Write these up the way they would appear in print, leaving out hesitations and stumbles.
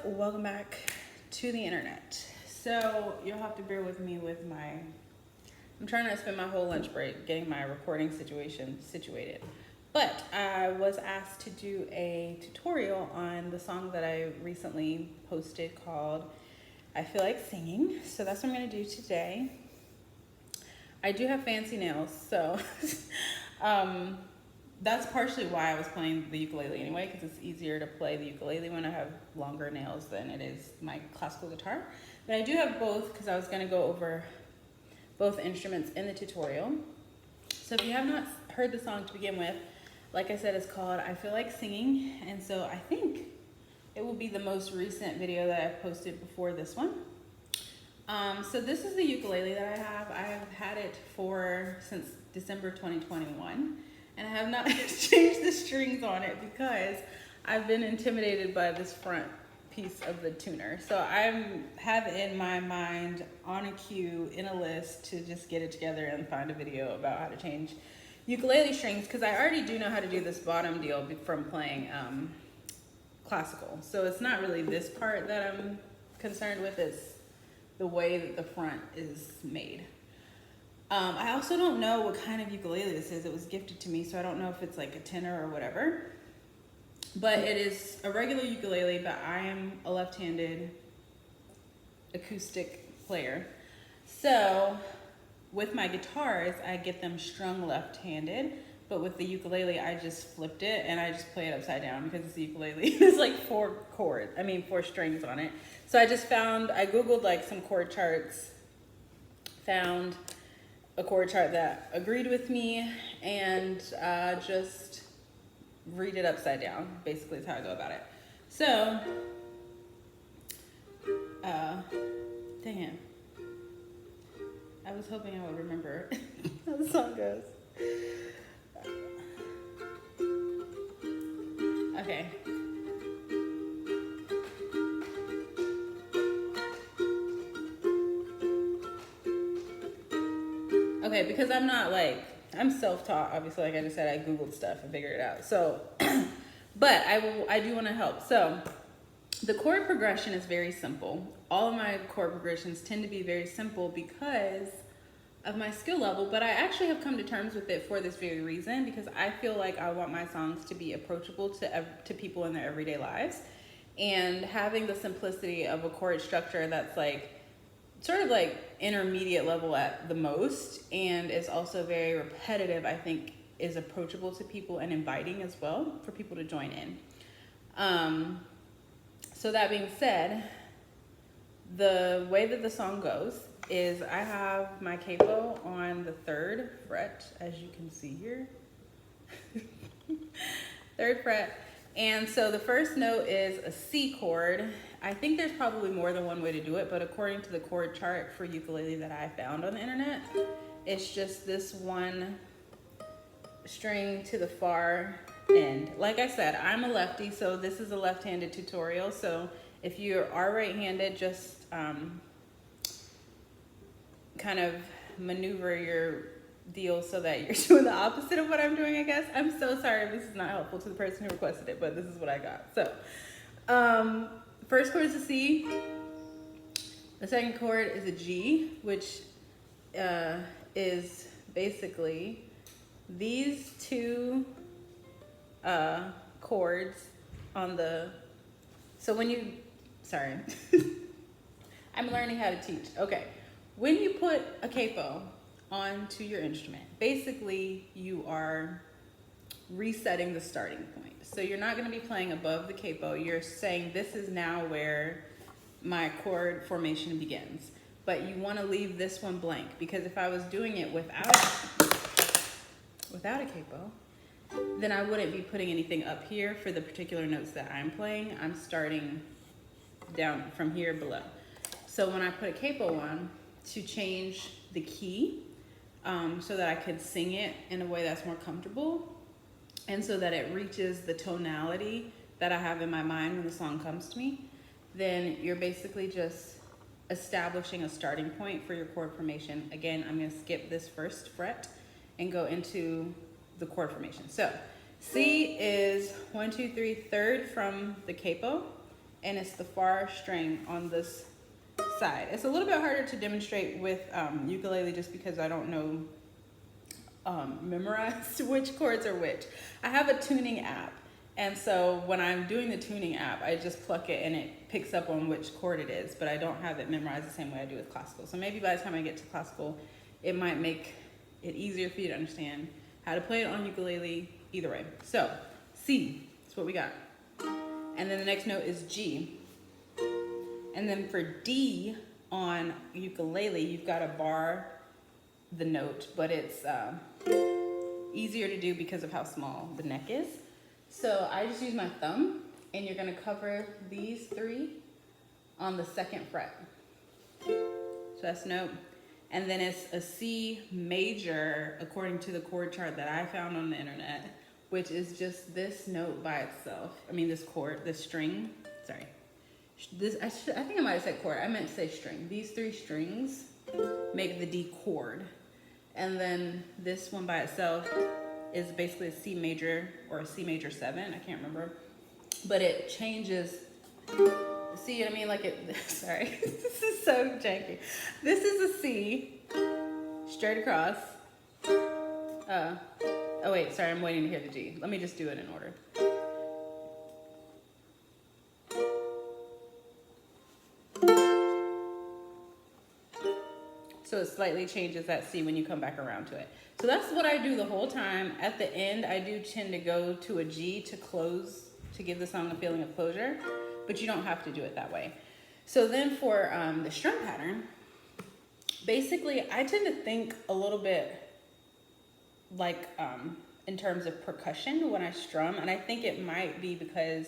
welcome back to the internet. So you'll have to bear with me with I'm trying to spend my whole lunch break getting my recording situation situated. But I was asked to do a tutorial on the song that I recently posted called I Feel Like Singing. So that's what I'm gonna do today. I do have fancy nails, so that's partially why I was playing the ukulele anyway, because it's easier to play the ukulele when I have longer nails than it is my classical guitar. But I do have both because I was going to go over both instruments in the tutorial. So if you have not heard the song to begin with, like I said, it's called I Feel Like Singing. And so I think it will be the most recent video that I've posted before this one. So this is the ukulele that I have. I have had it since December 2021. And I have not changed the strings on it because I've been intimidated by this front piece of the tuner. So I have in my mind on a queue in a list to just get it together and find a video about how to change ukulele strings, because I already do know how to do this bottom deal from playing classical. So it's not really this part that I'm concerned with, it's the way that the front is made. I also don't know what kind of ukulele this is. It was gifted to me, so I don't know if it's like a tenor or whatever. But it is a regular ukulele, but I am a left-handed acoustic player. So with my guitars, I get them strung left-handed, but with the ukulele, I just flipped it and I just play it upside down because it's a ukulele. There's like four strings on it. So I Googled like some chord charts, found a chord chart that agreed with me, and just read it upside down, basically is how I go about it. So, dang it. I was hoping I would remember how the song goes. Okay. Okay, because I'm self-taught, obviously, like I just said, I Googled stuff and figured it out. So, but I do want to help. So, the chord progression is very simple. All of my chord progressions tend to be very simple because of my skill level, but I actually have come to terms with it for this very reason, because I feel like I want my songs to be approachable to people in their everyday lives. And having the simplicity of a chord structure that's like, sort of like intermediate level at the most, and is also very repetitive, I think is approachable to people and inviting as well for people to join in. So that being said, the way that the song goes is I have my capo on the 3rd fret, as you can see here. 3rd fret. And so the first note is a C chord. I think there's probably more than one way to do it, but according to the chord chart for ukulele that I found on the internet, it's just this one string to the far end. Like I said, I'm a lefty, so this is a left-handed tutorial. So if you are right-handed, just kind of maneuver your deal so that you're doing the opposite of what I'm doing, I guess. I'm so sorry if this is not helpful to the person who requested it, but this is what I got. So, first chord is a C. The second chord is a G, which is basically these two chords on the, sorry, I'm learning how to teach. Okay, when you put a capo onto your instrument, basically you are resetting the starting point. So you're not going to be playing above the capo. You're saying this is now where my chord formation begins. But you want to leave this one blank, because if I was doing it without a capo, then I wouldn't be putting anything up here for the particular notes that I'm playing. I'm starting down from here below. So when I put a capo on to change the key, so that I could sing it in a way that's more comfortable, and so that it reaches the tonality that I have in my mind when the song comes to me, then you're basically just establishing a starting point for your chord formation. Again, I'm going to skip this first fret and go into the chord formation. So C is 1, 2, 3, 3rd from the capo, and it's the far string on this side. It's a little bit harder to demonstrate with ukulele just because I don't know memorize which chords are which. I have a tuning app, and so when I'm doing the tuning app, I just pluck it and it picks up on which chord it is, but I don't have it memorized the same way I do with classical. So maybe by the time I get to classical, it might make it easier for you to understand how to play it on ukulele either way. So C is what we got. And then the next note is G. And then for D on ukulele, you've got to bar the note, but it's easier to do because of how small the neck is. So I just use my thumb, and you're going to cover these three on the second fret. So that's note. And then it's a C major, according to the chord chart that I found on the internet, which is just this note by itself. I mean, this chord, this string, sorry. I think I might have said chord. I meant to say string. These three strings make the D chord. And then this one by itself is basically a C major or a C major 7. I can't remember. But it changes. See what I mean? Like it, sorry, this is so janky. This is a C, straight across. Oh wait, sorry, I'm waiting to hear the G. Let me just do it in order. So it slightly changes that C when you come back around to it. So that's what I do the whole time. At the end, I do tend to go to a G to close, to give the song a feeling of closure, but you don't have to do it that way. So then for the strum pattern, basically I tend to think a little bit like in terms of percussion when I strum, and I think it might be because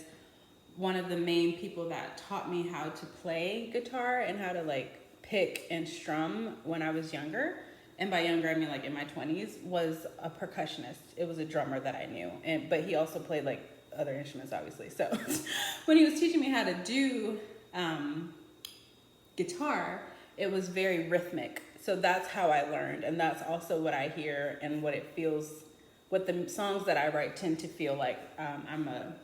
one of the main people that taught me how to play guitar and how to like pick and strum when I was younger, and by younger I mean like in my 20s, was a percussionist. It was a drummer that I knew, but he also played like other instruments, obviously. So when he was teaching me how to do guitar, it was very rhythmic. So that's how I learned, and that's also what I hear and what it feels, what the songs that I write tend to feel like. I'm a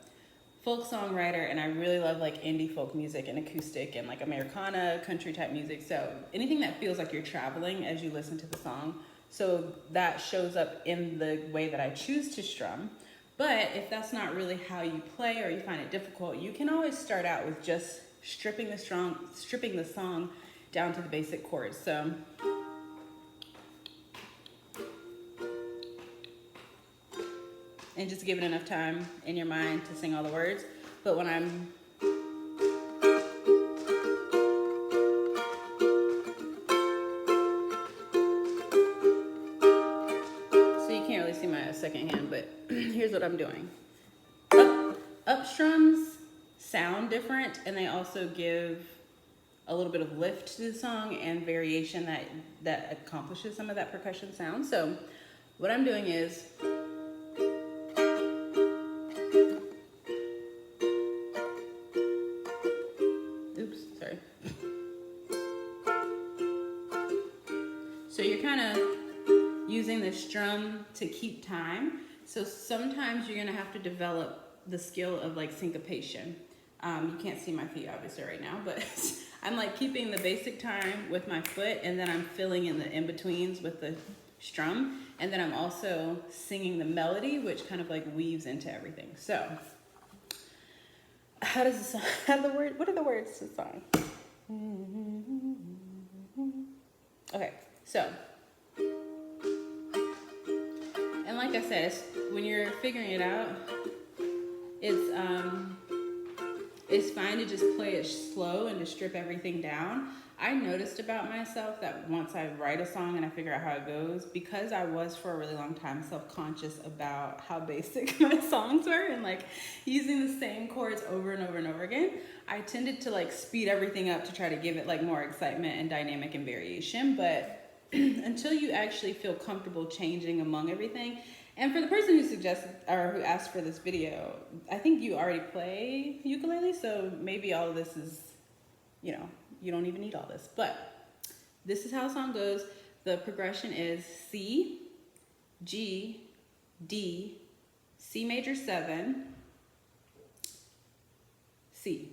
folk songwriter, and I really love like indie folk music and acoustic and like Americana, country type music. So anything that feels like you're traveling as you listen to the song. So that shows up in the way that I choose to strum. But if that's not really how you play, or you find it difficult, you can always start out with just stripping the song down to the basic chords. So and just give it enough time in your mind to sing all the words. But when I'm so you can't really see my second hand, but here's what I'm doing. Up strums sound different, and they also give a little bit of lift to the song and variation that accomplishes some of that percussion sound. So what I'm doing is so you're kind of using the strum to keep time. So sometimes you're gonna have to develop the skill of like syncopation. You can't see my feet obviously right now, but I'm like keeping the basic time with my foot, and then I'm filling in the in-betweens with the strum, and then I'm also singing the melody, which kind of like weaves into everything. So how does the song have the word? What are the words to the song? Okay, so, and like I said, when you're figuring it out, it's fine to just play it slow and to strip everything down. I noticed about myself that once I write a song and I figure out how it goes, because I was for a really long time self-conscious about how basic my songs were and like using the same chords over and over and over again, I tended to like speed everything up to try to give it like more excitement and dynamic and variation. But until you actually feel comfortable changing among everything, and for the person who suggested or who asked for this video, I think you already play ukulele, so maybe all of this is, you know, you don't even need all this. But this is how the song goes. The progression is C, G, D, C major 7, C.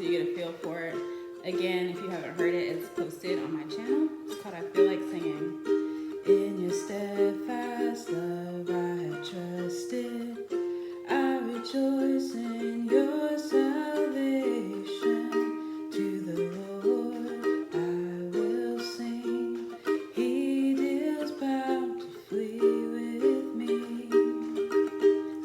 you get a feel for it. Again, if you haven't heard it, it's posted on my channel. It's called I Feel Like Singing. In your steadfast love I have trusted. I rejoice in your salvation. To the Lord I will sing. He deals bountifully with me.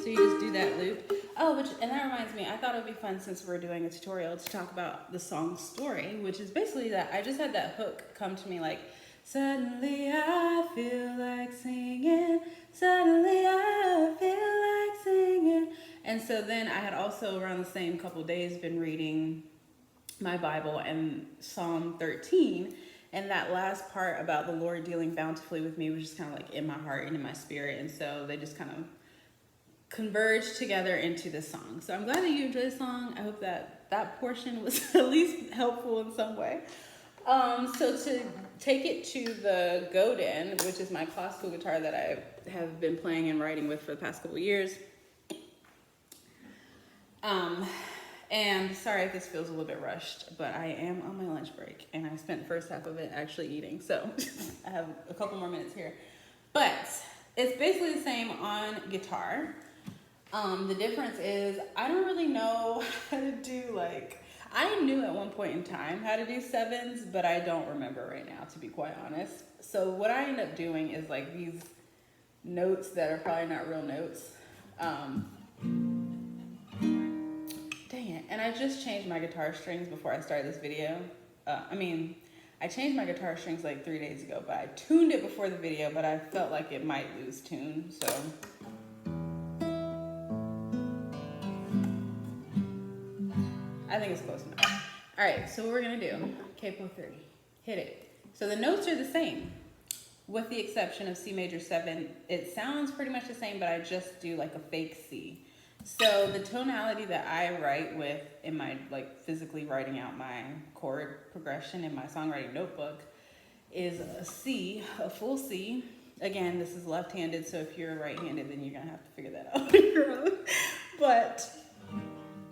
So you just do that loop. Oh, and that reminds me, I thought it would be fun since we're doing a tutorial to talk about the song story, which is basically that I just had that hook come to me like, suddenly I feel like singing, suddenly I feel like singing. And so then I had also around the same couple days been reading my Bible and Psalm 13. And that last part about the Lord dealing bountifully with me was just kind of like in my heart and in my spirit. And so they just kind of converged together into this song. So I'm glad that you enjoyed the song. I hope that that portion was at least helpful in some way. So to take it to the Godin, which is my classical guitar that I have been playing and writing with for the past couple of years. And sorry if this feels a little bit rushed, but I am on my lunch break and I spent the first half of it actually eating. So I have a couple more minutes here, but it's basically the same on guitar. The difference is I don't really know how to do I knew at one point in time how to do sevens, but I don't remember right now, to be quite honest. So what I end up doing is like these notes that are probably not real notes. Dang it. And I just changed my guitar strings before I started this video. I changed my guitar strings like 3 days ago, but I tuned it before the video, but I felt like it might lose tune, so. I think it's close enough. All right, so what we're gonna do, capo 3, hit it. So the notes are the same, with the exception of C major 7. It sounds pretty much the same, but I just do like a fake C. So the tonality that I write with in my, physically writing out my chord progression in my songwriting notebook is a C, a full C. Again, this is left-handed, so if you're right-handed, then you're gonna have to figure that out on your own. But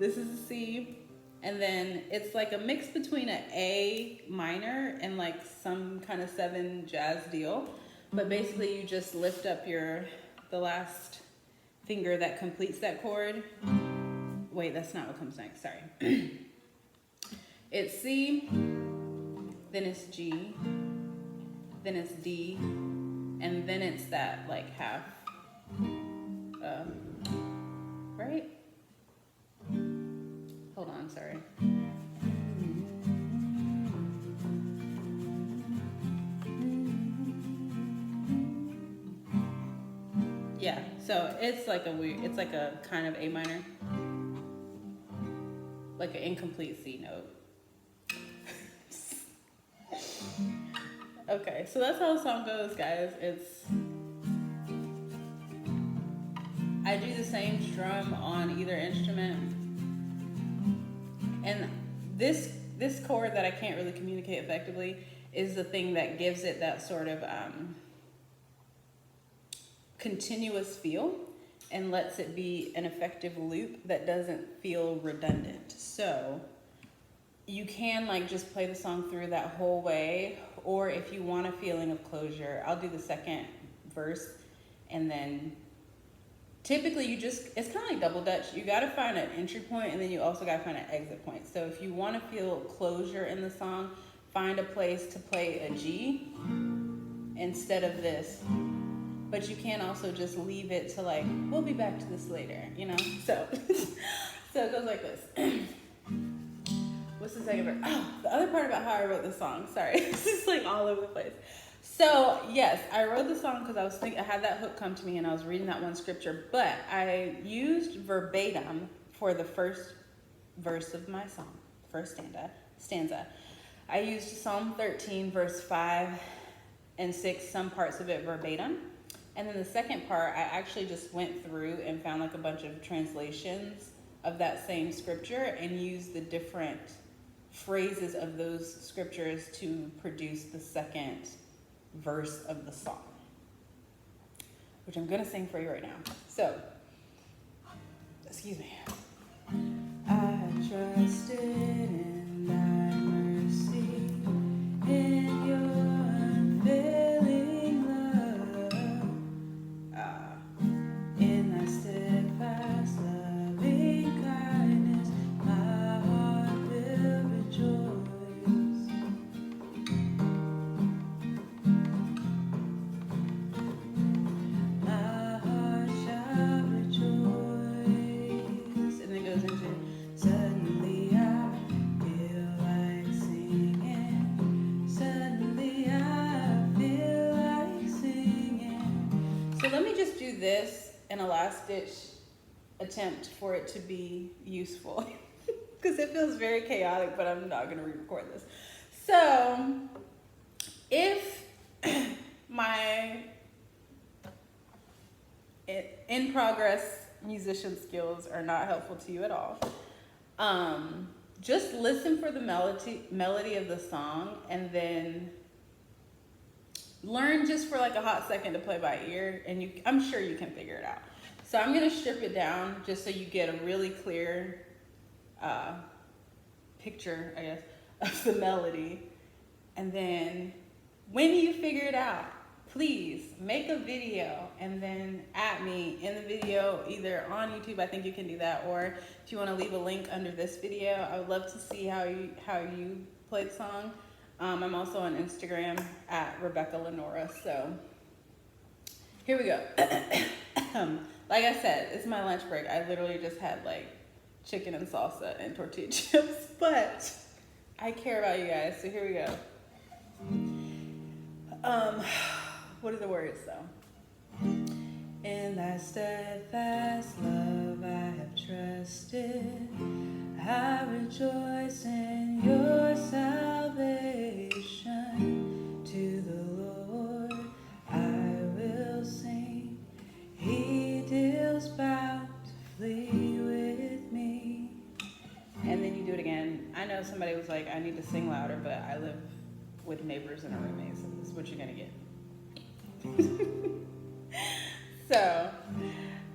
this is a C, and then it's like a mix between an A minor and like some kind of 7 jazz deal. But basically you just lift up the last finger that completes that chord. Wait, that's not what comes next, sorry. It's C, then it's G, then it's D, and then it's that like half, right? Hold on, sorry. Yeah, so it's like a kind of A minor, like an incomplete C note. Okay, so that's how the song goes, guys. I do the same strum on either instrument. And this chord that I can't really communicate effectively is the thing that gives it that sort of continuous feel and lets it be an effective loop that doesn't feel redundant. So you can just play the song through that whole way, or if you want a feeling of closure, I'll do the second verse, and then typically it's kind of like double Dutch. You got to find an entry point, and then you also got to find an exit point. So if you want to feel closure in the song, find a place to play a G instead of this. But you can also just leave it to we'll be back to this later, So, so it goes like this. What's the second part? Oh, the other part about how I wrote the song. Sorry, this is all over the place. So yes, I wrote the song because I had that hook come to me and I was reading that one scripture, but I used verbatim for the first verse of my song, first stanza. I used Psalm 13, verse 5 and 6, some parts of it verbatim. And then the second part, I actually just went through and found a bunch of translations of that same scripture and used the different phrases of those scriptures to produce the second verse of the song, which I'm gonna sing for you right now. So, excuse me. I trusted in this in a last ditch attempt for it to be useful because it feels very chaotic, but I'm not going to re-record this. So if my in progress musician skills are not helpful to you at all, just listen for the melody of the song and then learn just for like a hot second to play by ear, and I'm sure you can figure it out. So I'm gonna strip it down just so you get a really clear picture, I guess, of the melody. And then when you figure it out, please make a video and then at me in the video, either on YouTube, I think you can do that, or if you want to leave a link under this video, I would love to see how you play the song. I'm also on Instagram at Rebecca Lenora. So here we go. Like I said, it's my lunch break. I literally just had like chicken and salsa and tortilla chips, but I care about you guys. So here we go. What are the words though? In thy steadfast love I have trusted. I rejoice in your salvation. To the Lord I will sing. He deals bountifully with me. And then you do it again. I know somebody was like, I need to sing louder, but I live with neighbors and a roommate, so this is what you're gonna get. So,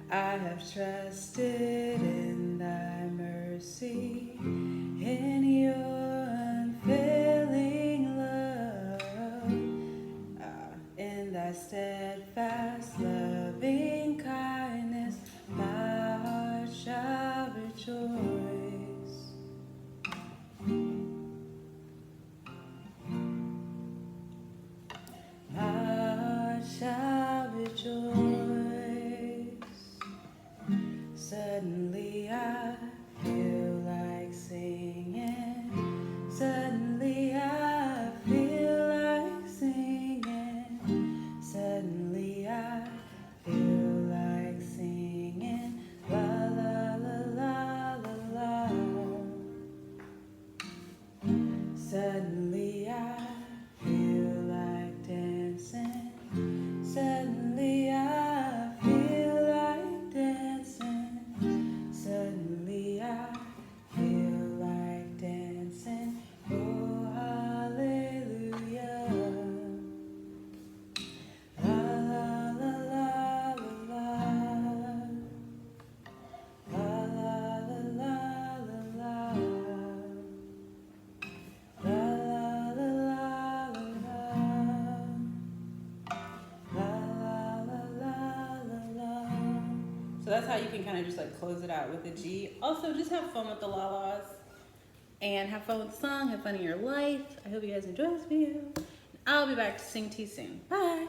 I have trusted in thy mercy, in your unfailing love, in thy steadfast loving kindness, my heart shall rejoice. My heart shall rejoice. Suddenly I feel like singing. Suddenly I feel like singing. Suddenly I feel like singing. La la la la la la. Suddenly I feel like dancing. Suddenly I feel like dancing. Suddenly I feel like dancing. Oh, hallelujah. La la la la la la. La la la la la la. La la la la la la. La la la la la. So that's how you can kind of just like close it out with a G. Also, just have fun with the la-las and have fun with the song, have fun in your life. I hope you guys enjoy this video. I'll be back to sing to you soon. Bye.